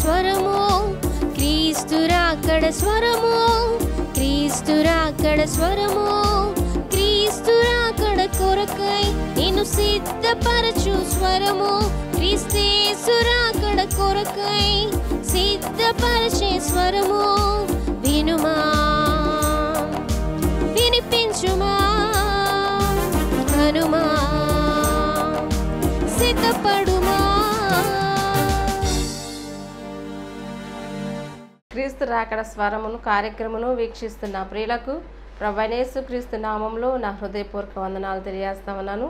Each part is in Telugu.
స్వరము, క్రీస్తు రాకడ స్వరము, క్రీస్తు రాకడ స్వరము, క్రీస్తు రాకడ కొరకై నిన్ను సిద్ధపరచు స్వరము, క్రీస్తు రాకడ కొరకై సిద్ధపరచే స్వరము. వినుమా, వినిపించుమా, హనుమా, సిద్ధపడుమా. క్రీస్తు రాకడ స్వరమును కార్యక్రమను వీక్షిస్తున్న ప్రియులకు ప్రభువైన యేసుక్రీస్తు నామంలో నా హృదయపూర్వక వందనాలు తెలియజేస్తా ఉన్నాను.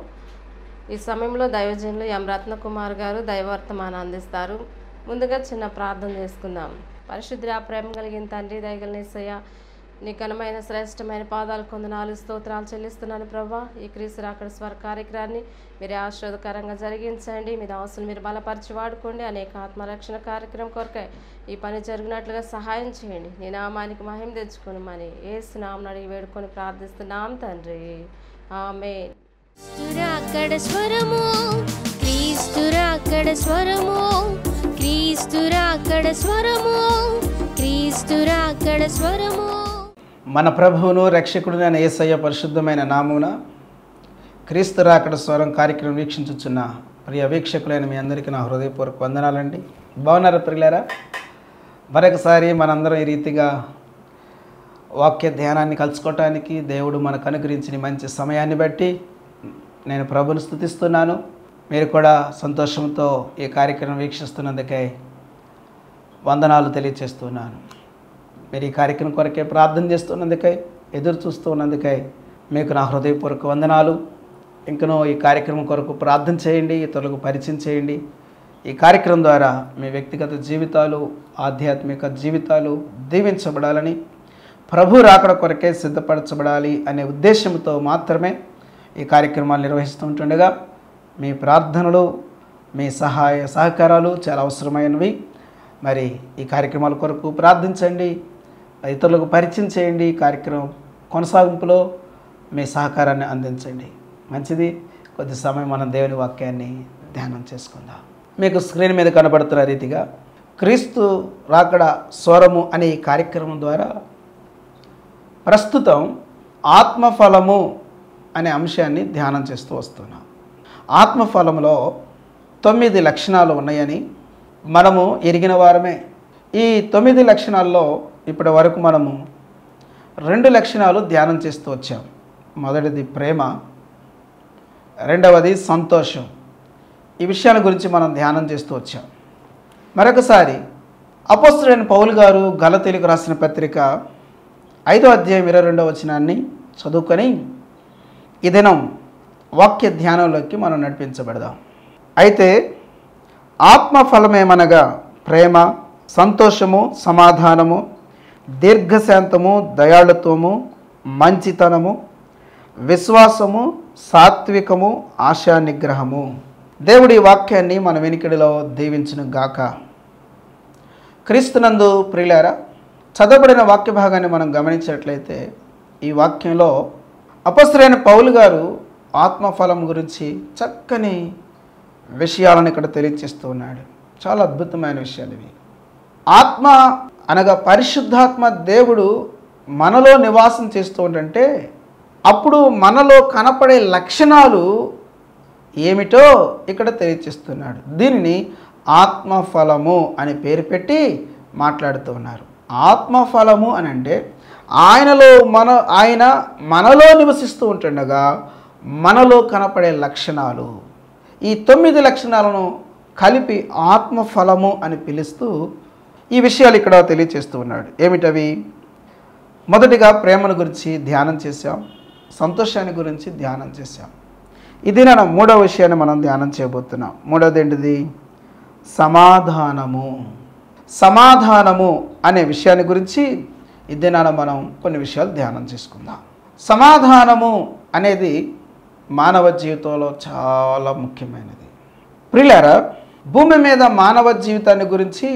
ఈ సమయంలో దైవజనులు ఎం రత్నకుమార్ గారు దైవవర్తమానం అందిస్తారు. ముందుగా చిన్న ప్రార్థన చేసుకుందాం. పరిశుద్ధ ప్రేమ కలిగిన తండ్రి, దయగలిగిన యేసయ్య, నీ ఘనమైన శ్రేష్టమైన పాదాలు కొందనాలు స్తోత్రాలు చెల్లిస్తున్నాను ప్రభా. ఈ క్రీస్తు రాకడ స్వర కార్యక్రమాన్ని మీరు ఆశీర్వాదకరంగా జరిగించండి. మీ దాసులు మీరు బలపరిచి వాడుకోండి. అనేక ఆత్మరక్షణ కార్యక్రమం కొరకై ఈ పని జరిగినట్లుగా సహాయం చేయండి. నీ నామానికి మహిమ తెచ్చుకొని మని యేసు నామమున అడిగి వేడుకొని ప్రార్థిస్తున్నాం తండ్రి, ఆమేన్. రాకడ స్వరము, క్రీస్తు రాకడ స్వరము, క్రీస్తు రాకడ స్వరము, క్రీస్తు రాకడ స్వరము. మన ప్రభువును రక్షకుడునైన యేసయ్య పరిశుద్ధమైన నామమున క్రీస్తు రాకడ స్వరం కార్యక్రమం వీక్షించుచున్న ప్రియ వీక్షకులైన మీ అందరికీ నా హృదయపూర్వక వందనాలండి. బాగున్నారా ప్రియులారా? మరొకసారి మనందరం ఈ రీతిగా వాక్య ధ్యానాన్ని కలుసుకోవటానికి దేవుడు మనకు అనుగ్రహించిన మంచి సమయాన్ని బట్టి నేను ప్రభువును స్తుతిస్తున్నాను. మీరు కూడా సంతోషంతో ఈ కార్యక్రమం వీక్షిస్తున్నందుకై వందనాలు తెలియచేస్తున్నాను. మీరు ఈ కార్యక్రమం కొరకే ప్రార్థన చేస్తున్నందుకై, ఎదురు చూస్తున్నందుకై మీకు నా హృదయపూర్వక వందనాలు. ఇంకనూ ఈ కార్యక్రమం కొరకు ప్రార్థన చేయండి, ఇతరులకు పరిచయం చేయండి. ఈ కార్యక్రమం ద్వారా మీ వ్యక్తిగత జీవితాలు, ఆధ్యాత్మిక జీవితాలు దీవించబడాలని, ప్రభు రాకడ కొరకే సిద్ధపరచబడాలి అనే ఉద్దేశంతో మాత్రమే ఈ కార్యక్రమాలు నిర్వహిస్తుంటుండగా మీ ప్రార్థనలు, మీ సహాయ సహకారాలు చాలా అవసరమైనవి. మరి ఈ కార్యక్రమాల కొరకు ప్రార్థించండి, ఇతరులకు పరిచయం చేయండి. ఈ కార్యక్రమం కొనసాగింపులో మీ సహకారాన్ని అందించండి. మంచిది. కొద్ది సమయం మనం దేవుని వాక్యాన్ని ధ్యానం చేసుకుందాం. మీకు స్క్రీన్ మీద కనబడుతున్న రీతిగా క్రీస్తు రాకడ స్వరము అనే ఈ కార్యక్రమం ద్వారా ప్రస్తుతం ఆత్మఫలము అనే అంశాన్ని ధ్యానం చేస్తూ వస్తున్నాం. ఆత్మఫలంలో 9 లక్షణాలు ఉన్నాయని మనము ఎరిగిన వారమే. ఈ 9 లక్షణాల్లో ఇప్పటి వరకు మనము 2 లక్షణాలు ధ్యానం చేస్తూ వచ్చాం. మొదటిది ప్రేమ, రెండవది సంతోషం. ఈ విషయాల గురించి మనం ధ్యానం చేస్తూ వచ్చాం. మరొకసారి అపోస్తలుడైన పౌలు గారు గలతీయులకు రాసిన పత్రిక 5వ అధ్యాయం 22వ వచనాన్ని చదువుకొని ఈ దినం వాక్య ధ్యానంలోకి మనం నడిపించబడదాం. అయితే ఆత్మఫలమేమనగా ప్రేమ, సంతోషము, సమాధానము, దీర్ఘశాంతము, దయాళుత్వము, మంచితనము, విశ్వాసము, సాత్వికము, ఆశా నిగ్రహము. దేవుడి వాక్యాన్ని మన వెనుకడిలో దీవించును గాక. క్రీస్తునందు ప్రియులారా, చదవబడిన వాక్య భాగాన్ని మనం గమనించినట్లయితే ఈ వాక్యంలో అపోస్తలుడైన పౌలు గారు ఆత్మఫలం గురించి చక్కని విషయాలను ఇక్కడ తెలియజేస్తూ ఉన్నాడు. చాలా అద్భుతమైన విషయాలు ఇవి. ఆత్మ అనగా పరిశుద్ధాత్మ దేవుడు మనలో నివాసం చేస్తూ ఉంటే అప్పుడు మనలో కనపడే లక్షణాలు ఏమిటో ఇక్కడ తెలియజేస్తున్నాడు. దీనిని ఆత్మఫలము అని పేరు పెట్టి మాట్లాడుతూ ఉన్నారు. ఆత్మఫలము అని అంటే ఆయన మనలో నివసిస్తూ ఉంటుండగా మనలో కనపడే లక్షణాలు, ఈ 9 లక్షణాలను కలిపి ఆత్మఫలము అని పిలుస్తూ ఈ విషయాలు ఇక్కడ తెలియచేస్తూ ఉన్నాడు. ఏమిటవి? మొదటిగా ప్రేమను గురించి ధ్యానం చేశాం, సంతోషాన్ని గురించి ధ్యానం చేశాం. ఇది నా 3వ విషయాన్ని మనం ధ్యానం చేయబోతున్నాం. 3వది ఏంటిది? సమాధానము. సమాధానము అనే విషయాన్ని గురించి ఇది మనం కొన్ని విషయాలు ధ్యానం చేసుకుందాం. సమాధానము అనేది మానవ జీవితంలో చాలా ముఖ్యమైనది. ప్రియులారా, భూమి మీద మానవ జీవితాన్ని గురించి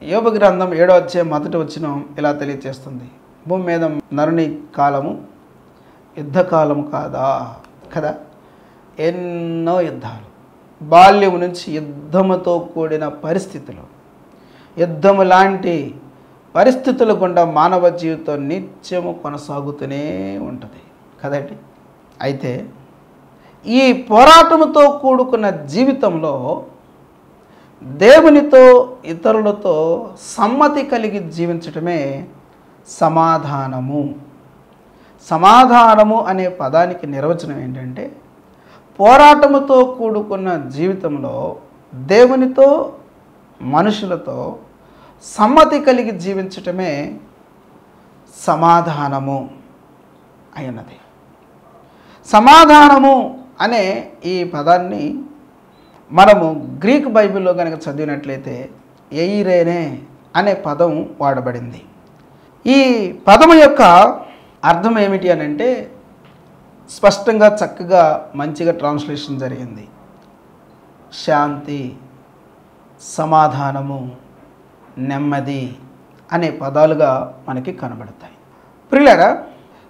యోబు గ్రంథం 7వ అధ్యాయం 1వ వచనం ఇలా తెలియజేస్తుంది. భూమి మీద నరుని కాలము యుద్ధకాలము కదా. ఎన్నో యుద్ధాలు, బాల్యం నుంచి యుద్ధముతో కూడిన పరిస్థితులు, యుద్ధము లాంటి పరిస్థితుల గుండా మానవ జీవితం నిత్యము కొనసాగుతూనే ఉంటుంది కదండి. అయితే ఈ పోరాటముతో కూడుకున్న జీవితంలో దేవునితో ఇతరులతో సమ్మతి కలిగి జీవించటమే సమాధానము. సమాధానము అనే పదానికి నిర్వచనం ఏంటంటే పోరాటముతో కూడుకున్న జీవితంలో దేవునితో మనుషులతో సమ్మతి కలిగి జీవించటమే సమాధానము అయినది. సమాధానము అనే ఈ పదాన్ని మనము గ్రీక్ బైబిల్లో కనుక చదివినట్లయితే ఎయిరేనే అనే పదం వాడబడింది. ఈ పదము యొక్క అర్థం ఏమిటి అని అంటే స్పష్టంగా చక్కగా మంచిగా ట్రాన్స్లేషన్ జరిగింది. శాంతి, సమాధానము, నెమ్మది అనే పదాలుగా మనకి కనబడతాయి. ప్రియులారా,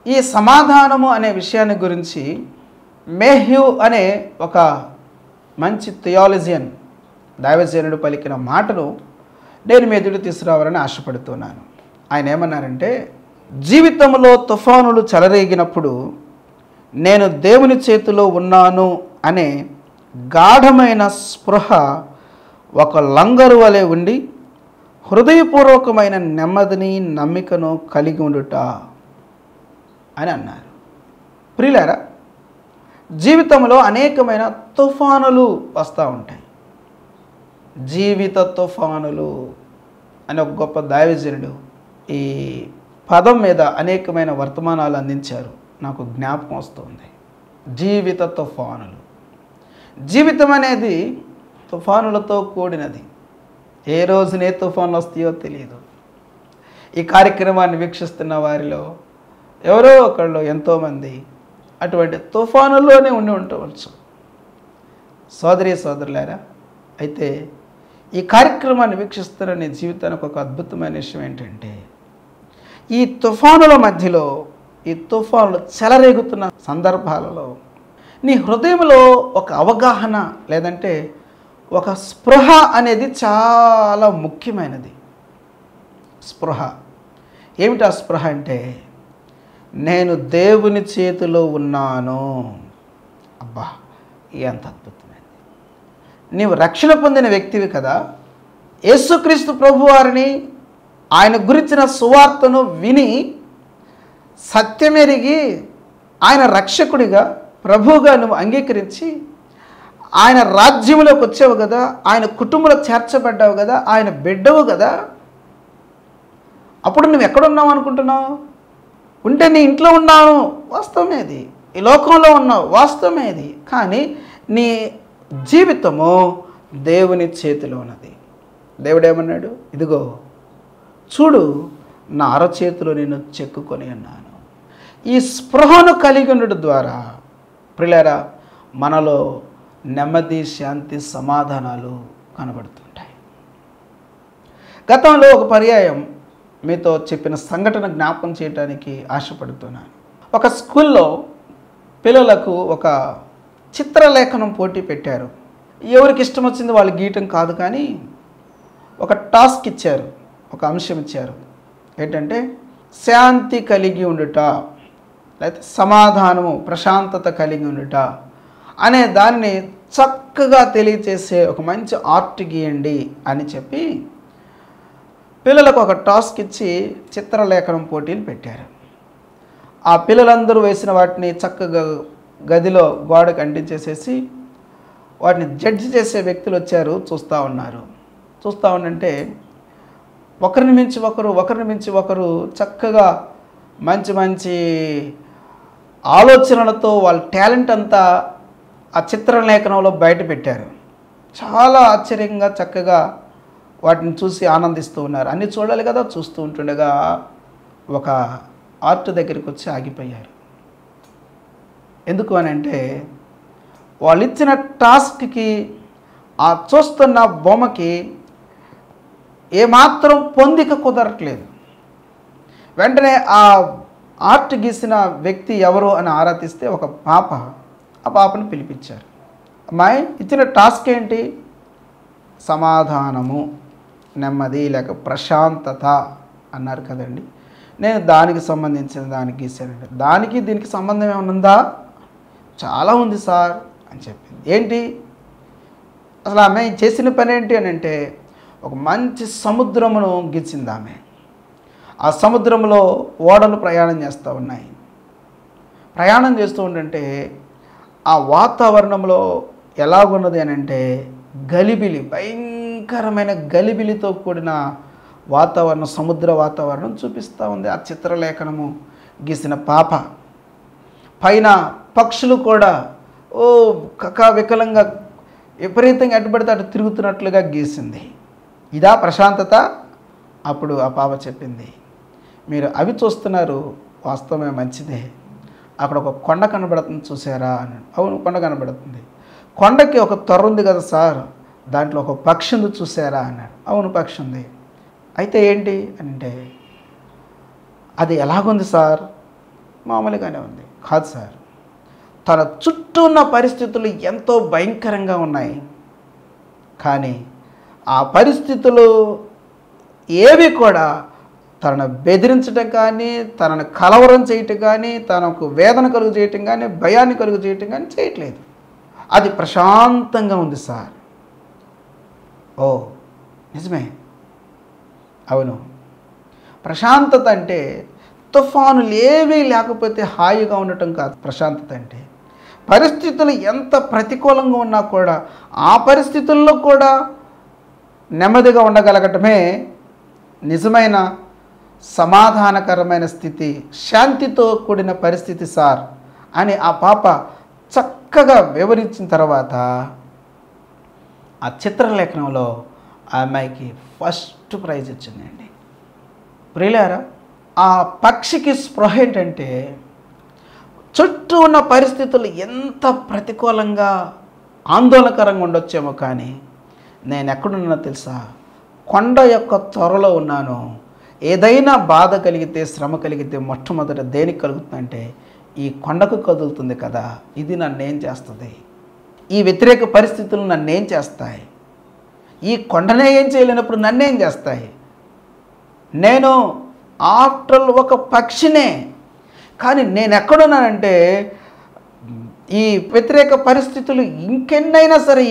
ఈ సమాధానము అనే విషయాన్ని గురించి మేహ్యూ అనే ఒక మంచి థియాలజియన్ దైవజనుడు పలికిన మాటను నేను మీ ఎదుట తీసుకురావాలని ఆశపడుతున్నాను. ఆయన ఏమన్నారంటే, జీవితంలో తుఫానులు చెలరేగినప్పుడు నేను దేవుని చేతిలో ఉన్నాను అనే గాఢమైన స్పృహ ఒక లంగరు వలె ఉండి హృదయపూర్వకమైన నెమ్మదిని నమ్మికను కలిగి ఉండుట అని అన్నారు. ప్రియులారా, జీవితంలో అనేకమైన తుఫానులు వస్తూ ఉంటాయి. జీవిత తుఫానులు అని ఒక గొప్ప దైవజనుడు ఈ పదం మీద అనేకమైన వర్తమానాలు అందించారు. నాకు జ్ఞాపకం వస్తుంది. జీవిత తుఫానులు. జీవితం అనేది తుఫానులతో కూడినది. ఏ రోజునే తుఫానులు వస్తాయో తెలియదు. ఈ కార్యక్రమాన్ని వీక్షిస్తున్న వారిలో ఎవరో ఒకళ్ళు ఎంతోమంది అటువంటి తుఫానుల్లోనే ఉండి ఉండవచ్చు. సోదరి సోదరులారా, అయితే ఈ కార్యక్రమాన్ని వీక్షిస్తున్న నీ జీవితానికి ఒక అద్భుతమైన విషయం ఏంటంటే, ఈ తుఫానుల మధ్యలో, ఈ తుఫానులు చెలరేగుతున్న సందర్భాలలో నీ హృదయంలో ఒక అవగాహన లేదంటే ఒక స్పృహ అనేది చాలా ముఖ్యమైనది. స్పృహ ఏమిటి? ఆ స్పృహ అంటే నేను దేవుని చేతిలో ఉన్నాను. అబ్బా, ఎంత అద్భుతమైనది! నీవు రక్షణ పొందిన వ్యక్తివి కదా. యేసుక్రీస్తు ప్రభువారిని, ఆయన గురించిన సువార్తను విని సత్యమెరిగి ఆయన రక్షకుడిగా ప్రభువుగా నువ్వు అంగీకరించి ఆయన రాజ్యంలోకి వచ్చావు కదా, ఆయన కుటుంబంలో చేర్చబడ్డావు కదా, ఆయన బిడ్డవు కదా. అప్పుడు నువ్వు ఎక్కడున్నావు అనుకుంటున్నావు? ఉంటే నీ ఇంట్లో ఉన్నావు, వాస్తవమేది. ఈ లోకంలో ఉన్నావు, వాస్తవమేది. కానీ నీ జీవితము దేవుని చేతిలో ఉన్నది. దేవుడు ఏమన్నాడు? ఇదిగో చూడు, నా అరచేతిలో నేను చెక్కుకొని ఉన్నాను. ఈ స్పృహను కలిగి ఉండడం ద్వారా ప్రియులారా మనలో నెమ్మది, శాంతి, సమాధానాలు కనబడుతుంటాయి. గతంలో ఒక పర్యాయం మీతో చెప్పిన సంఘటన జ్ఞాపకం చేయడానికి ఆశపడుతున్నాను. ఒక స్కూల్లో పిల్లలకు ఒక చిత్రలేఖనం పోటీ పెట్టారు. ఎవరికి ఇష్టం వచ్చింది వాళ్ళు గీయటం కాదు, కానీ ఒక టాస్క్ ఇచ్చారు, ఒక అంశం ఇచ్చారు. ఏంటంటే శాంతి కలిగి ఉండుట, లేకపోతే సమాధానము, ప్రశాంతత కలిగి ఉండుట అనే దానిని చక్కగా తెలియచేసే ఒక మంచి ఆర్ట్ గీయండి అని చెప్పి పిల్లలకు ఒక టాస్క్ ఇచ్చి చిత్రలేఖనం పోటీలు పెట్టారు. ఆ పిల్లలందరూ వేసిన వాటిని చక్కగా గదిలో గోడకు అంటించేసేసి వాటిని జడ్జి చేసే వ్యక్తులు వచ్చారు, చూస్తూ ఉన్నారు. చూస్తూ ఉండంటే ఒకరిని మించి ఒకరు చక్కగా మంచి మంచి ఆలోచనలతో వాళ్ళ టాలెంట్ అంతా ఆ చిత్రలేఖనంలో బయట పెట్టారు. చాలా ఆశ్చర్యంగా చక్కగా వాటిని చూసి ఆనందిస్తూ ఉన్నారు. అన్నీ చూడాలి కదా. చూస్తూ ఉంటుండగా ఒక ఆర్ట్ దగ్గరికి వచ్చి ఆగిపోయారు. ఎందుకు అని అంటే వాళ్ళు ఇచ్చిన టాస్క్కి, ఆ చూస్తున్న బొమ్మకి ఏమాత్రం పొందిక కుదరట్లేదు. వెంటనే ఆ ఆర్ట్ గీసిన వ్యక్తి ఎవరు అని ఆరా తీస్తే ఒక పాప. ఆ పాపను పిలిపించారు. అమ్మాయి, ఇచ్చిన టాస్క్ ఏంటి? సమాధానము. నెమ్మది లేక ప్రశాంతత అన్నారు కదండి. నేను దానికి సంబంధించిన దానికి గీసానండి. దానికి దీనికి సంబంధం ఏమైనా ఉందా? చాలా ఉంది సార్ అని చెప్పింది. ఏంటి అసలు ఆమె చేసిన పని ఏంటి అని అంటే, ఒక మంచి సముద్రమును గీచింది ఆమె. ఆ సముద్రంలో ఓడలు ప్రయాణం చేస్తూ ఉన్నాయి. ప్రయాణం చేస్తూ ఉంటుంటే ఆ వాతావరణంలో ఎలాగున్నది అని అంటే, గలిబిలి, భయంకరమైన గలిబిలితో కూడిన వాతావరణం, సముద్ర వాతావరణం చూపిస్తూ ఉంది ఆ చిత్రలేఖనము గీసిన పాప. పైన పక్షులు కూడా వికలంగా విపరీతంగా ఎటుపడితే అటు తిరుగుతున్నట్లుగా గీసింది. ఇదా ప్రశాంతత? అప్పుడు ఆ పాప చెప్పింది, మీరు అవి చూస్తున్నారు, వాస్తవమే, మంచిదే. అక్కడ ఒక కొండ కనబడుతుంది చూసారా అని. అవును, కొండ కనబడుతుంది. కొండకి ఒక తొర్ర ఉంది కదా సార్, దాంట్లో ఒక పక్షి ఉంది చూసారా అన్నాడు. అవును, పక్షి ఉంది. అయితే ఏంటి అంటే, అది ఎలాగుంది సార్? మామూలుగానే ఉంది. కాదు సార్, తన చుట్టూ ఉన్న పరిస్థితులు ఎంతో భయంకరంగా ఉన్నాయి. కానీ ఆ పరిస్థితులు ఏవి కూడా తనను బెదిరించడం కానీ, తనను కలవరం చేయటం కానీ, తనకు వేదన కలుగు చేయటం కానీ, భయాన్ని కలుగు చేయటం కానీ చేయట్లేదు. అది ప్రశాంతంగా ఉంది సార్. ఓ నిజమే, అవును. ప్రశాంతత అంటే తుఫానులు ఏవీ లేకపోతే హాయిగా ఉండటం కాదు. ప్రశాంతత అంటే పరిస్థితులు ఎంత ప్రతికూలంగా ఉన్నా కూడా ఆ పరిస్థితుల్లో కూడా నెమ్మదిగా ఉండగలగటమే నిజమైన సమాధానకరమైన స్థితి, శాంతితో కూడిన పరిస్థితి సార్ అని ఆ పాప చక్కగా వివరించిన తర్వాత ఆ చిత్రలేఖనంలో ఆ అమ్మాయికి ఫస్ట్ ప్రైజ్ వచ్చిందండి. ప్రియులారా, ఆ పక్షికి స్పృహ ఏంటంటే, చుట్టూ ఉన్న పరిస్థితులు ఎంత ప్రతికూలంగా ఆందోళనకరంగా ఉండొచ్చేమో, కానీ నేను ఎక్కడున్నానో తెలుసా? కొండ యొక్క త్వరలో ఉన్నాను. ఏదైనా బాధ కలిగితే, శ్రమ కలిగితే మొట్టమొదట దేనికి కలుగుతుందంటే ఈ కొండకు కదులుతుంది కదా, ఇది నన్నేం చేస్తుంది, ఈ వ్యతిరేక పరిస్థితులు నన్నేం చేస్తాయి, ఈ కొండనే ఏం చేయలేనప్పుడు నన్నేం చేస్తాయి. నేను ఆఫ్టర్ ఒక పక్షినే, కానీ నేను ఎక్కడున్నానంటే ఈ వ్యతిరేక పరిస్థితులు ఇంకెన్నైనా సరే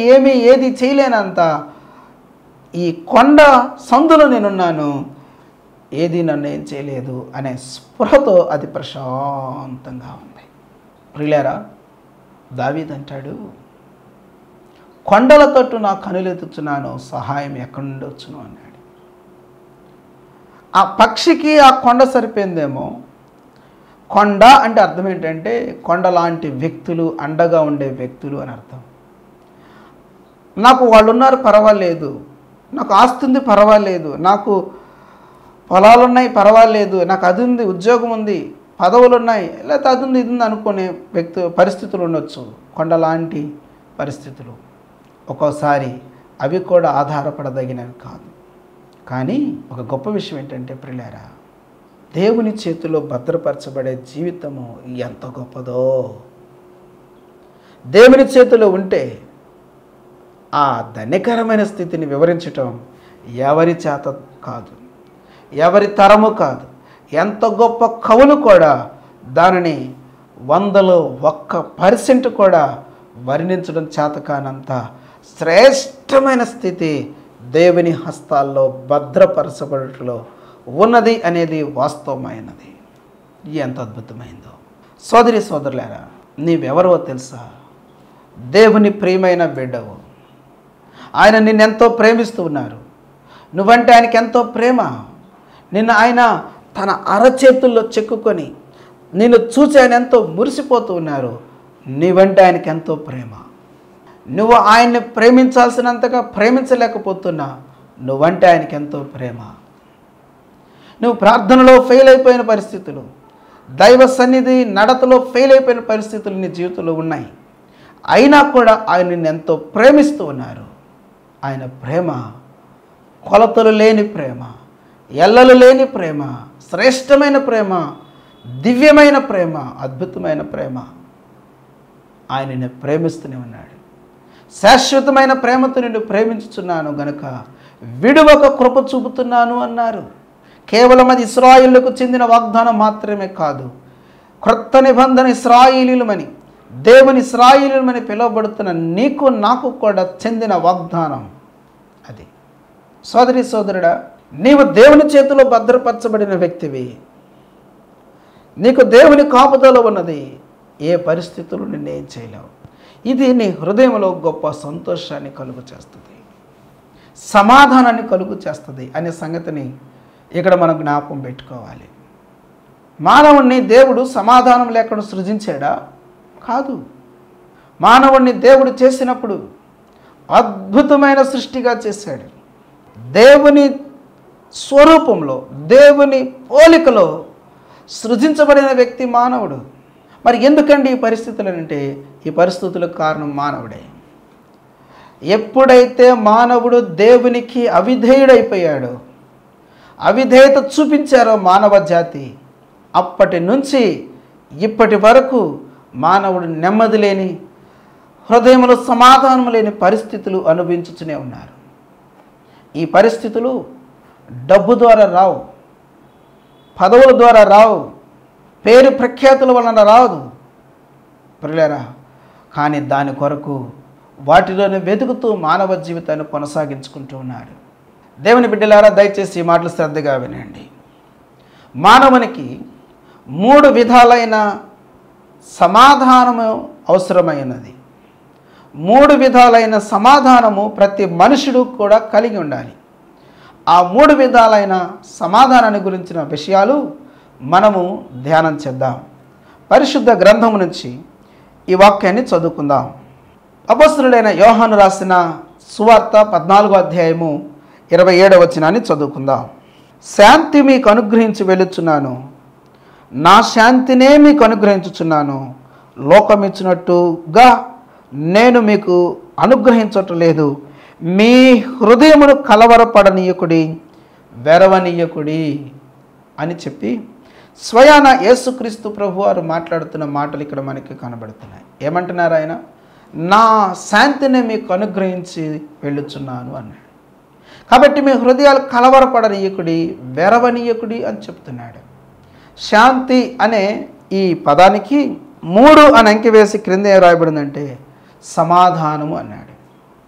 ఏది చేయలేనంత ఈ కొండ సందులో నేనున్నాను, ఏది నన్ను ఏం చేయలేదు అనే స్పృహతో అది ప్రశాంతంగా ఉంది. ప్రియులారా, దావీదు అంటాడు, కొండల తట్టు నా కనులెత్తుచున్నాను, సహాయం ఎక్కడి నుండి వచ్చును అన్నాడు. ఆ పక్షికి ఆ కొండ సరిపోయిందేమో. కొండ అంటే అర్థం ఏంటంటే కొండ లాంటి వ్యక్తులు, అండగా ఉండే వ్యక్తులు అని అర్థం. నాకు వాళ్ళు ఉన్నారు పర్వాలేదు, నాకు ఆస్తి ఉంది పర్వాలేదు, నాకు పొలాలు ఉన్నాయి పర్వాలేదు, నాకు అది ఉంది, ఉద్యోగం ఉంది, పదవులు ఉన్నాయి, లేకపోతే అది ఉంది ఇది ఉంది అనుకునే పరిస్థితులు ఉండొచ్చు. కొండలాంటి పరిస్థితులు ఒక్కోసారి అవి కూడా ఆధారపడదగినవి కాదు. కానీ ఒక గొప్ప విషయం ఏంటంటే ప్రియులారా, దేవుని చేతిలో భద్రపరచబడే జీవితము ఎంత గొప్పదో. దేవుని చేతిలో ఉంటే ఆ ధన్యకరమైన స్థితిని వివరించటం ఎవరి చేత కాదు, ఎవరి తరము కాదు. ఎంత గొప్ప కవులు కూడా దానిని 100లో 1% కూడా వర్ణించడం చేత కానంత శ్రేష్టమైన స్థితి దేవుని హస్తాల్లో భద్రపరచబడటంలో ఉన్నది అనేది వాస్తవమైనది. ఎంత అద్భుతమైందో. సోదరి సోదరులారా, నీవెవరో తెలుసా? దేవుని ప్రియమైన బిడ్డవు. ఆయన నిన్నెంతో ప్రేమిస్తూ ఉన్నారు. నువ్వంటే ఆయనకి ఎంతో ప్రేమ. నిన్ను ఆయన తన అరచేతుల్లో చెక్కుకొని నిన్ను చూసి ఆయన ఎంతో మురిసిపోతూ ఉన్నారు. నీవంటే ఆయనకి ఎంతో ప్రేమ. నువ్వు ఆయన్ని ప్రేమించాల్సినంతగా ప్రేమించలేకపోతున్నా, నువ్వంటే ఆయనకి ఎంతో ప్రేమ. నువ్వు ప్రార్థనలో ఫెయిల్ అయిపోయిన పరిస్థితులు, దైవ సన్నిధి నడతలో ఫెయిల్ అయిపోయిన పరిస్థితులు నీ జీవితంలో ఉన్నాయి. అయినా కూడా ఆయన నిన్ను ఎంతో ప్రేమిస్తూ ఉన్నారు. ఆయన ప్రేమ కొలతలు లేని ప్రేమ, ఎల్లలు లేని ప్రేమ, శ్రేష్టమైన ప్రేమ, దివ్యమైన ప్రేమ, అద్భుతమైన ప్రేమ. ఆయన నిన్ను ప్రేమిస్తూనే ఉన్నాడు. శాశ్వతమైన ప్రేమతో నిన్ను ప్రేమించుచున్నాను గనుక విడువక కృప చూపుతున్నాను అన్నారు. కేవలం అది ఇశ్రాయేలుకు చెందిన వాగ్దానం మాత్రమే కాదు, క్రొత్త నిబంధన ఇశ్రాయేలీయులమని, దేవుని ఇశ్రాయేలీయులమని పిలువబడుతున్న నీకు నాకు కూడా చెందిన వాగ్దానం అది. సోదరి సోదరుడా, నీవు దేవుని చేతిలో భద్రపరచబడిన వ్యక్తివి. నీకు దేవుని కాపుదల ఉన్నది. ఏ పరిస్థితులు నిన్నేం చేయలేవు. ఇది నీ హృదయంలో గొప్ప సంతోషాన్ని కలుగు చేస్తుంది, సమాధానాన్ని కలుగు చేస్తుంది అనే సంగతిని ఇక్కడ మనం జ్ఞాపకం పెట్టుకోవాలి. మానవుణ్ణి దేవుడు సమాధానం లేకుండా సృజించాడా? కాదు. మానవుణ్ణి దేవుడు చేసినప్పుడు అద్భుతమైన సృష్టిగా చేశాడు. దేవుని స్వరూపంలో, దేవుని పోలికలో సృజించబడిన వ్యక్తి మానవుడు. మరి ఎందుకండి ఈ పరిస్థితులు అంటే, ఈ పరిస్థితులకు కారణం మానవుడే. ఎప్పుడైతే మానవుడు దేవునికి అవిధేయుడైపోయాడో, అవిధేయత చూపించారో మానవ జాతి, అప్పటి నుంచి ఇప్పటి వరకు మానవుడు నెమ్మది లేని, హృదయంలో సమాధానం లేని పరిస్థితులు అనుభవించుతూనే ఉన్నారు. ఈ పరిస్థితులు డబ్బు ద్వారా రావు, పదవుల ద్వారా రావు, పేరు ప్రఖ్యాతుల వలన రాదు ప్రియులారా. కానీ దాని కొరకు వాటిలోనే వెతుకుతూ మానవ జీవితాన్ని కొనసాగించుకుంటూ ఉన్నాడు. దేవుని బిడ్డలారా, దయచేసి ఈ మాటలు శ్రద్ధగా వినండి. మానవునికి 3 విధాలైన సమాధానము అవసరమైనది. 3 విధాలైన సమాధానము ప్రతి మనుషుడు కూడా కలిగి ఉండాలి. ఆ 3 విధాలైన సమాధానాన్ని గురించిన విషయాలు మనము ధ్యానం చేద్దాం. పరిశుద్ధ గ్రంథము నుంచి ఈ వాక్యాన్ని చదువుకుందాం. అపొస్తలుడైన యోహాను రాసిన సువార్త 14వ అధ్యాయము 27వ వచనాన్ని చదువుకుందాం. శాంతి మీకు అనుగ్రహించి వెళ్ళుచున్నాను, నా శాంతినే మీకు అనుగ్రహించుచున్నాను. లోకమిచ్చినట్టుగా నేను మీకు అనుగ్రహించటం లేదు. మీ హృదయమును కలవరపడనీయకుడి, వెరవనీయకుడి అని చెప్పి స్వయాన యేసుక్రీస్తు ప్రభువారు మాట్లాడుతున్న మాటలు ఇక్కడ మనకి కనబడుతున్నాయి. ఏమంటున్నారు ఆయన? నా శాంతిని మీకు అనుగ్రహించి వెళ్ళుచున్నాను అన్నాడు. కాబట్టి మీ హృదయాలు కలవరపడనీయకుడి, వెరవనీయకుడి అని చెప్తున్నాడు. శాంతి అనే ఈ పదానికి 3 అని అంకె వేసి క్రింద ఏం రాయబడిందంటే సమాధానము అన్నాడు.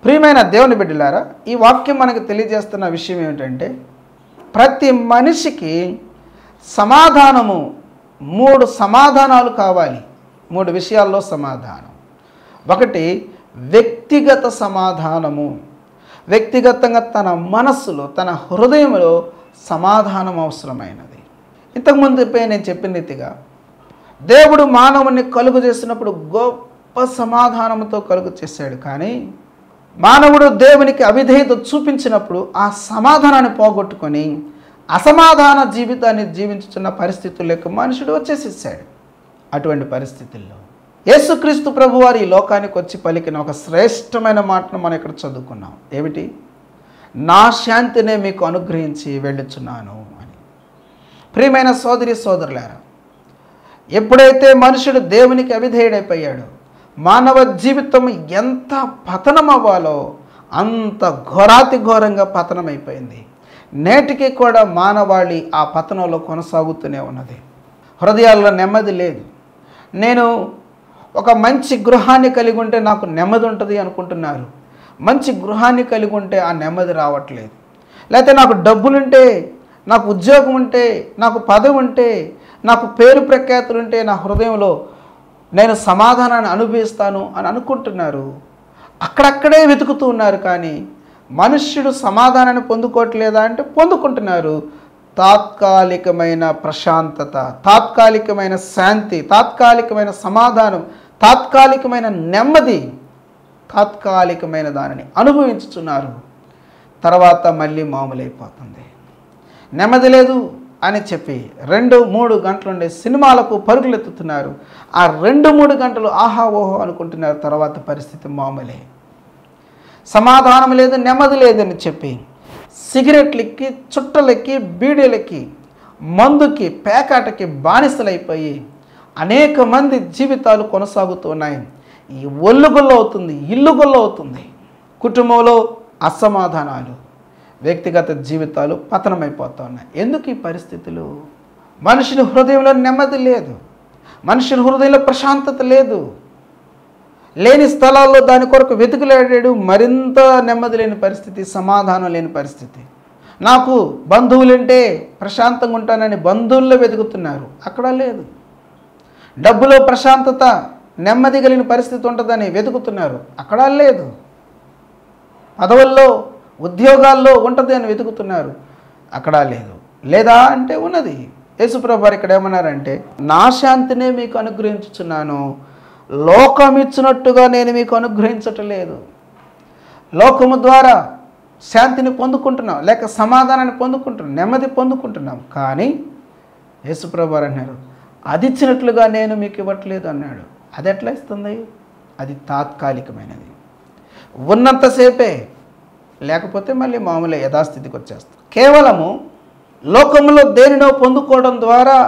ప్రియమైన దేవుని బిడ్డలారా, ఈ వాక్యం మనకు తెలియజేస్తున్న విషయం ఏమిటంటే, ప్రతి మనిషికి సమాధానము, 3 సమాధానాలు కావాలి. 3 విషయాల్లో సమాధానం. ఒకటి వ్యక్తిగత సమాధానము. వ్యక్తిగతంగా తన మనస్సులో, తన హృదయంలో సమాధానం అవసరమైనది. ఇంతకుముందు నేను చెప్పిన రీతిగా దేవుడు మానవుని కలుగు చేసినప్పుడు గొప్ప సమాధానంతో కలుగు చేశాడు. కానీ మానవుడు దేవునికి అవిధేయత చూపించినప్పుడు ఆ సమాధానాన్ని పోగొట్టుకొని అసమాధాన జీవితాన్ని జీవించుతున్న పరిస్థితుల్లోకి మనుషుడు వచ్చేసేసాడు. అటువంటి పరిస్థితుల్లో యేసుక్రీస్తు ప్రభువారు ఈ లోకానికి వచ్చి పలికిన ఒక శ్రేష్టమైన మాటను మనం ఇక్కడ చదువుకున్నాం. ఏమిటి? నా శాంతినే మీకు అనుగ్రహించి వెళ్ళుచున్నాను అని. ప్రియమైన సోదరి సోదరులారా, ఎప్పుడైతే మనుషుడు దేవునికి అవిధేయుడైపోయాడో, మానవ జీవితం ఎంత పతనం అవ్వాలో అంత ఘోరాతి ఘోరంగా పతనమైపోయింది. నేటికి కూడా మానవాళి ఆ పతనంలో కొనసాగుతూనే ఉన్నది. హృదయాల్లో నెమ్మది లేదు. నేను ఒక మంచి గృహాన్ని కలిగి ఉంటే నాకు నెమ్మది ఉంటుంది అనుకుంటున్నారు. మంచి గృహాన్ని కలిగి ఉంటే ఆ నెమ్మది రావట్లేదు. లేకపోతే నాకు డబ్బులుంటే, నాకు ఉద్యోగం ఉంటే, నాకు పదవి ఉంటే, నాకు పేరు ప్రఖ్యాతులు ఉంటే నా హృదయంలో నేను సమాధానాన్ని అనుభవిస్తాను అని అనుకుంటున్నారు. అక్కడక్కడే వెతుకుతూ ఉన్నారు. కానీ మనుష్యుడు సమాధానాన్ని పొందుకోవట్లేదా అంటే పొందుకుంటున్నారు. తాత్కాలికమైన ప్రశాంతత, తాత్కాలికమైన శాంతి, తాత్కాలికమైన సమాధానం, తాత్కాలికమైన నెమ్మది, తాత్కాలికమైన దానిని అనుభవించుతున్నారు. తర్వాత మళ్ళీ మామూలైపోతుంది. నెమ్మది లేదు అని చెప్పి 2-3 గంటలుండే సినిమాలకు పరుగులెత్తుతున్నారు. ఆ 2-3 గంటలు ఆహా ఓహో అనుకుంటున్నారు. తర్వాత పరిస్థితి మామూలే. సమాధానం లేదు, నెమ్మది లేదని చెప్పి సిగరెట్లకి, చుట్టలకి, బీడీలకి, మందుకి, పేకాటకి బానిసలైపోయి అనేక మంది జీవితాలు కొనసాగుతున్నాయి. ఈ ఒళ్ళుగొల్ల అవుతుంది, ఇల్లుగొల్ల అవుతుంది. కుటుంబంలో అసమాధానాలు, వ్యక్తిగత జీవితాలు పతనమైపోతూ ఉన్నాయి. ఎందుకు ఈ పరిస్థితులు? మనిషిని హృదయంలో నెమ్మది లేదు, మనిషిని హృదయంలో ప్రశాంతత లేదు. లేని స్థలాల్లో దాని కొరకు వెతుకులాడాడు, మరింత నెమ్మది లేని పరిస్థితి, సమాధానం లేని పరిస్థితి. నాకు బంధువులంటే ప్రశాంతంగా ఉంటానని బంధువుల్లో వెతుకుతున్నారు, అక్కడ లేదు. డబ్బులో ప్రశాంతత, నెమ్మది కలిగిన పరిస్థితి ఉంటుందని వెతుకుతున్నారు, అక్కడ లేదు. పదవుల్లో, ఉద్యోగాల్లో ఉంటుంది అని వెతుకుతున్నారు, అక్కడ లేదు. లేదా అంటే ఉన్నది. యేసుప్రభు వారు ఇక్కడ ఏమన్నారంటే, నా శాంతినే మీకు అనుగ్రహించుచున్నాను, లోకమిచ్చినట్టుగా నేను మీకు అనుగ్రహించట్లేదు. లోకము ద్వారా శాంతిని పొందుకుంటున్నాం, లేక సమాధానాన్ని పొందుకుంటున్నాం, నెమ్మది పొందుకుంటున్నాం. కానీ యేసుప్రభు వారు అన్నారు, అది ఇచ్చినట్లుగా నేను మీకు ఇవ్వట్లేదు అన్నాడు. అది ఎట్లా ఇస్తుంది? అది తాత్కాలికమైనది, ఉన్నంతసేపే, లేకపోతే మళ్ళీ మామూలు యథాస్థితికి వచ్చేస్తాం. కేవలము లోకంలో దేనినో పొందుకోవడం ద్వారా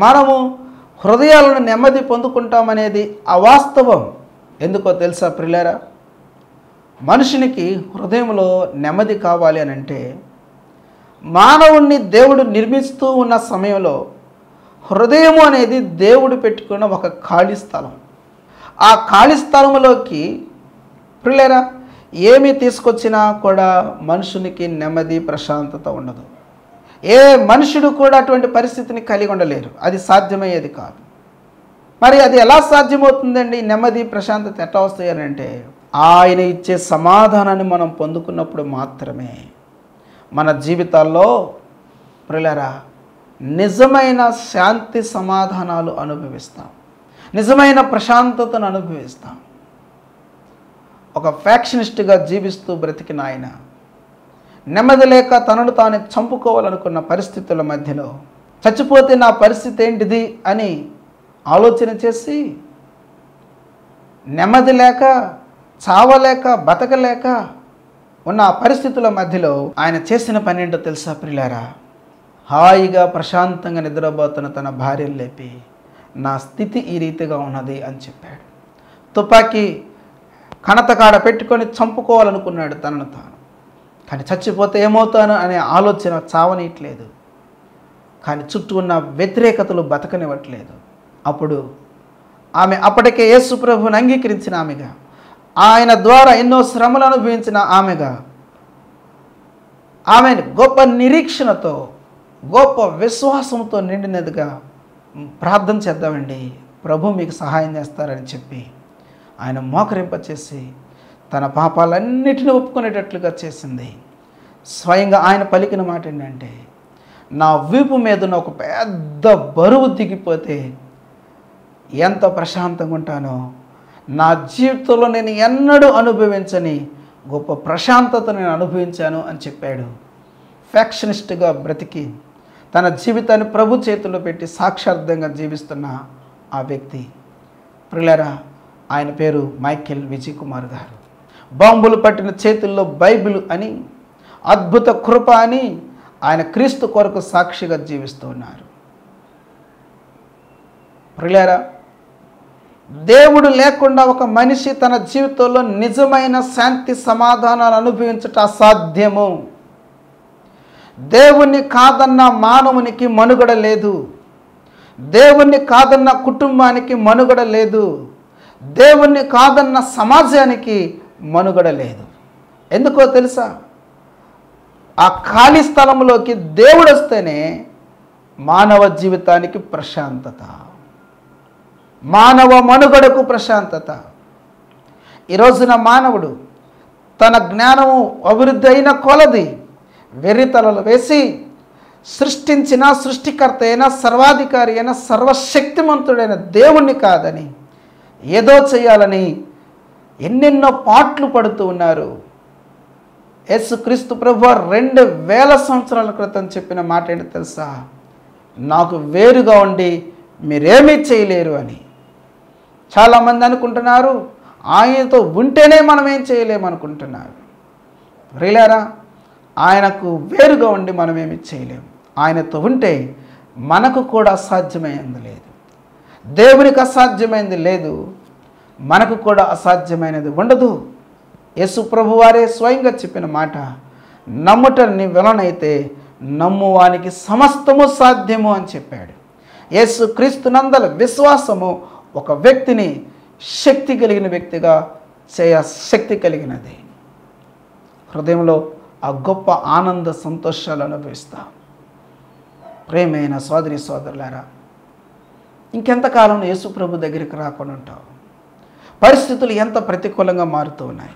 మనము హృదయాలను నెమ్మది పొందుకుంటామనేది అవాస్తవం. ఎందుకో తెలుసా ప్రియులారా? మనుషునికి హృదయంలో నెమ్మది కావాలి అని అంటే, మానవుణ్ణి దేవుడు నిర్మిస్తూ ఉన్న సమయంలో హృదయము అనేది దేవుడు పెట్టుకున్న ఒక ఖాళీ స్థలం. ఆ ఖాళీ స్థలంలోకి ప్రియులారా ఏమి తీసుకొచ్చినా కూడా మనుషునికి నెమ్మది, ప్రశాంతత ఉండదు. ఏ మనుషుడు కూడా అటువంటి పరిస్థితిని కలిగి ఉండలేరు, అది సాధ్యమయ్యేది కాదు. మరి అది ఎలా సాధ్యమవుతుందండి? నెమ్మది, ప్రశాంతత ఎట్లా వస్తాయని అంటే, ఆయన ఇచ్చే సమాధానాన్ని మనం పొందుకున్నప్పుడు మాత్రమే మన జీవితాల్లో ప్రియులారా నిజమైన శాంతి సమాధానాలు అనుభవిస్తాం, నిజమైన ప్రశాంతతను అనుభవిస్తాం. ఒక ఫ్యాక్షనిస్ట్గా జీవిస్తూ బ్రతికిన ఆయన నెమ్మది లేక తనను తాను చంపుకోవాలనుకున్న పరిస్థితుల మధ్యలో చచ్చిపోతే నా పరిస్థితి ఏంటిది అని ఆలోచన చేసి నెమ్మది లేక, చావలేక, బతకలేక ఉన్న ఆ పరిస్థితుల మధ్యలో ఆయన చేసిన పని ఏంటో తెలుసా ప్రియులారా? హాయిగా ప్రశాంతంగా నిద్రపోతున్న తన భార్యను లేపి, నా స్థితి ఈ రీతిగా ఉన్నది అని చెప్పాడు. తుపాకీ కణతకాడ పెట్టుకొని చంపుకోవాలనుకున్నాడు తనను తాను. కానీ చచ్చిపోతే ఏమవుతాను అనే ఆలోచన చావనీయట్లేదు. కానీ చుట్టూ ఉన్న వ్యతిరేకతలు బతకనివ్వట్లేదు. అప్పుడు ఆమె అప్పటికే యేసు ప్రభువుని అంగీకరించిన ఆమెగా, ఆయన ద్వారా ఎన్నో శ్రమలు అనుభవించిన ఆమెగా, ఆమెను గొప్ప నిరీక్షణతో, గొప్ప విశ్వాసంతో నిండినదిగా ప్రార్థన చేద్దామండి, ప్రభు మీకు సహాయం చేస్తారని చెప్పి ఆయన మోకరింపచేసి తన పాపాలన్నిటిని ఒప్పుకునేటట్లుగా చేసింది. స్వయంగా ఆయన పలికిన మాట ఏంటంటే, నా వీపు మీద ఒక పెద్ద బరువు దిగిపోతే ఎంత ప్రశాంతంగా ఉంటానో, నా జీవితంలో నేను ఎన్నడూ అనుభవించని గొప్ప ప్రశాంతత నేను అనుభవించాను అని చెప్పాడు. ఫ్యాక్షనిస్ట్గా బ్రతికి తన జీవితాన్ని ప్రభు చేతుల్లో పెట్టి సాక్షార్థంగా జీవిస్తున్న ఆ వ్యక్తి ప్రియులారా, ఆయన పేరు మైకేల్ విజయ్ కుమార్ గారు. బాంబులు పట్టిన చేతుల్లో బైబిల్ అని, అద్భుత కృప అని ఆయన క్రీస్తు కొరకు సాక్షిగా జీవిస్తూ ఉన్నారు. ప్రియులారా, దేవుడు లేకుండా ఒక మనిషి తన జీవితంలో నిజమైన శాంతి సమాధానాలు అనుభవించటం అసాధ్యము. దేవుణ్ణి కాదన్న మానవునికి మనుగడ లేదు, దేవుణ్ణి కాదన్న కుటుంబానికి మనుగడ లేదు, దేవుణ్ణి కాదన్న సమాజానికి మనుగడ లేదు. ఎందుకో తెలుసా? ఆ ఖాళీ స్థలంలోకి దేవుడు వస్తేనే మానవ జీవితానికి ప్రశాంతత, మానవ మనుగడకు ప్రశాంతత. ఈ రోజున మానవుడు తన జ్ఞానము అభివృద్ధి అయిన కొలది వెర్రితలలు వేసి సృష్టించిన సృష్టికర్త అయిన, సర్వాధికారి అయిన, సర్వశక్తిమంతుడైన దేవుణ్ణి కాదని ఏదో చేయాలని ఎన్నెన్నో పాట్లు పడుతూ ఉన్నారు. యేసుక్రీస్తు ప్రభువు 2000 సంవత్సరాల క్రితం చెప్పిన మాట ఏంటో తెలుసా? నాకు వేరుగా ఉండి మీరేమీ చేయలేరు అని. చాలామంది అనుకుంటున్నారు ఆయనతో ఉంటేనే మనం ఏం చేయలేమనుకుంటున్నారు. రియలారా, ఆయనకు వేరుగా ఉండి మనం ఏమి చేయలేము. ఆయనతో ఉంటే మనకు కూడా అసాధ్యమైనది లేదు, దేవునికి అసాధ్యమైనది లేదు, మనకు కూడా అసాధ్యమైనది ఉండదు. యేసు ప్రభు వారే స్వయంగా చెప్పిన మాట, నమ్ముట నీ వలనైతే నమ్మువానికి సమస్తము సాధ్యము అని చెప్పాడు. యేసు క్రీస్తునందల విశ్వాసము ఒక వ్యక్తిని శక్తి కలిగిన వ్యక్తిగా చేయ శక్తి కలిగినది. హృదయంలో ఆ గొప్ప ఆనంద సంతోషాలు అనుభవిస్తాం. ప్రేమైన సోదరి సోదరులారా, ఇంకెంతకాలం యేసు ప్రభు దగ్గరికి రాకుండా ఉంటావు? పరిస్థితులు ఎంత ప్రతికూలంగా మారుతూ ఉన్నాయి.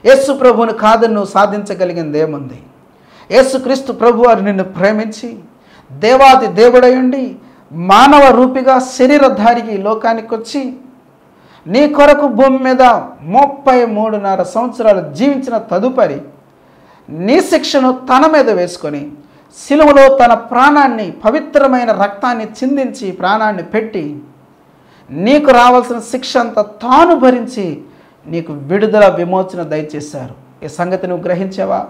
యేసు ప్రభువుని కాదని నువ్వు సాధించగలిగింది ఏముంది? యేసుక్రీస్తు ప్రభు వారు నిన్ను ప్రేమించి దేవాది దేవుడై ఉండి మానవ రూపిగా శరీరధారికి ఈ లోకానికి వచ్చి నీ కొరకు భూమి మీద 33.5 సంవత్సరాలు జీవించిన తదుపరి నీ శిక్షను తన మీద వేసుకొని సిలువలో తన ప్రాణాన్ని, పవిత్రమైన రక్తాన్ని చిందించి ప్రాణాన్ని పెట్టి నీకు రావాల్సిన శిక్ష అంతా తాను భరించి నీకు విడుదల విమోచన దయచేశారు. ఈ సంగతి నువ్వు గ్రహించావా?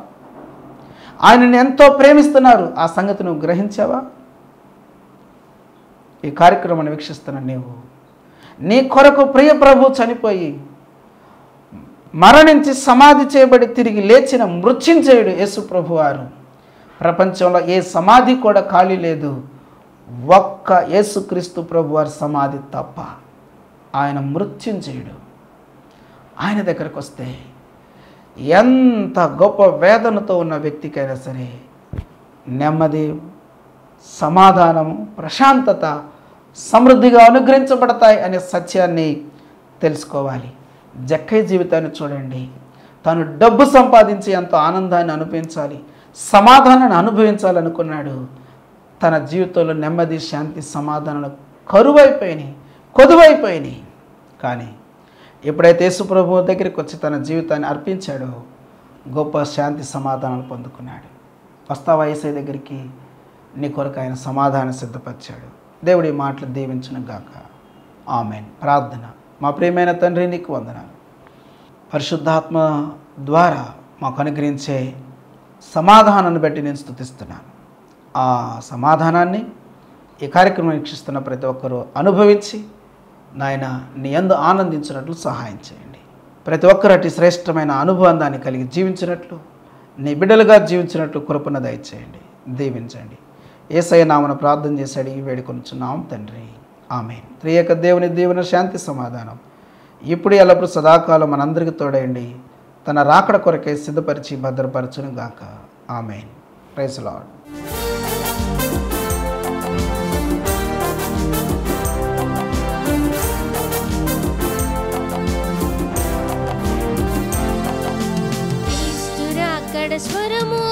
ఆయనని ఎంతో ప్రేమిస్తున్నారు. ఆ సంగతి నువ్వు గ్రహించావా? ఈ కార్యక్రమాన్ని వీక్షిస్తున్న నీవు నీ కొరకు ప్రియ ప్రభు చనిపోయి మరణించి సమాధి చేయబడి తిరిగి లేచిన మృత్యుంజయుడు యేసు ప్రభు వారు. ప్రపంచంలో ఏ సమాధి కూడా ఖాళీ లేదు, ఒక్క యేసుక్రీస్తు ప్రభు వారి సమాధి తప్ప. ఆయన మృత్యుంజయుడు. ఆయన దగ్గరకు వస్తే ఎంత గొప్ప వేదనతో ఉన్న వ్యక్తికైనా సరే నెమ్మది, సమాధానము, ప్రశాంతత సమృద్ధిగా అనుగ్రహించబడతాయి అనే సత్యాన్ని తెలుసుకోవాలి. జక్కయ్య జీవితాన్ని చూడండి. తను డబ్బు సంపాదించి ఎంతో ఆనందాన్ని అనుభవించాలి, సమాధానాన్ని అనుభవించాలనుకున్నాడు. తన జీవితంలో నెమ్మది, శాంతి, సమాధానాలు కరువైపోయినాయి, కొదువైపోయినాయి. కానీ ఎప్పుడైతే యేసు ప్రభువు దగ్గరికి వచ్చి తన జీవితాన్ని అర్పించాడో గొప్ప శాంతి, సమాధానాలు పొందుకున్నాడు. వస్తావా యేసయ్య దగ్గరికి? నీ కొరకు ఆయన సమాధానం సిద్ధపరిచాడు. దేవుడి మాటలు దీవించును గాక. ఆమేన్. ప్రార్థన. మా ప్రియమైన తండ్రి, నీకు వందనాలు. పరిశుద్ధాత్మ ద్వారా మాకు అనుగ్రహించే సమాధానాన్ని బట్టి నేను స్తుతిస్తున్నాను. ఆ సమాధానాన్ని ఈ కార్యక్రమం వీక్షిస్తున్న ప్రతి ఒక్కరూ అనుభవించి నాయన నీ యందు ఆనందించినట్లు సహాయం చేయండి. ప్రతి ఒక్కరు అటు శ్రేష్టమైన అనుభవాన్ని కలిగి జీవించినట్లు, నీ బిడ్డలుగా జీవించినట్లు కృపను దయచేయండి, దీవించండి. యేసయ్య నామమున ప్రార్థన చేసి అడిగి వేడుకొనుచున్నాం తండ్రి. ఆమేన్. త్రియేక దేవుని దీవెన, శాంతి, సమాధానం ఇప్పుడు ఎల్లప్పుడూ సదాకాలం మనందరికీ తోడయండి. తన రాకడ కొరకే సిద్ధపరిచి భద్రపరచును గాక. ఆమేన్. Praise Lord. స్వరము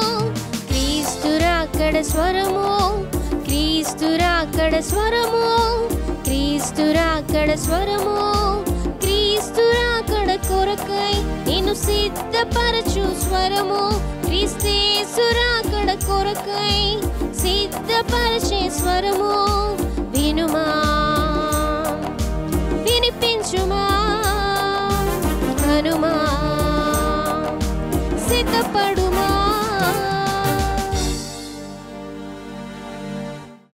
క్రీస్తు రాకడ స్వరము, క్రీస్తు రాకడ స్వరము, క్రీస్తు రాకడ స్వరము, క్రీస్తు రాకడ కొరకై నిన్ను సిద్ధపరచు స్వరము, క్రీస్తు రాకడ కొరకై సిద్ధపరచే స్వరము వినుమా.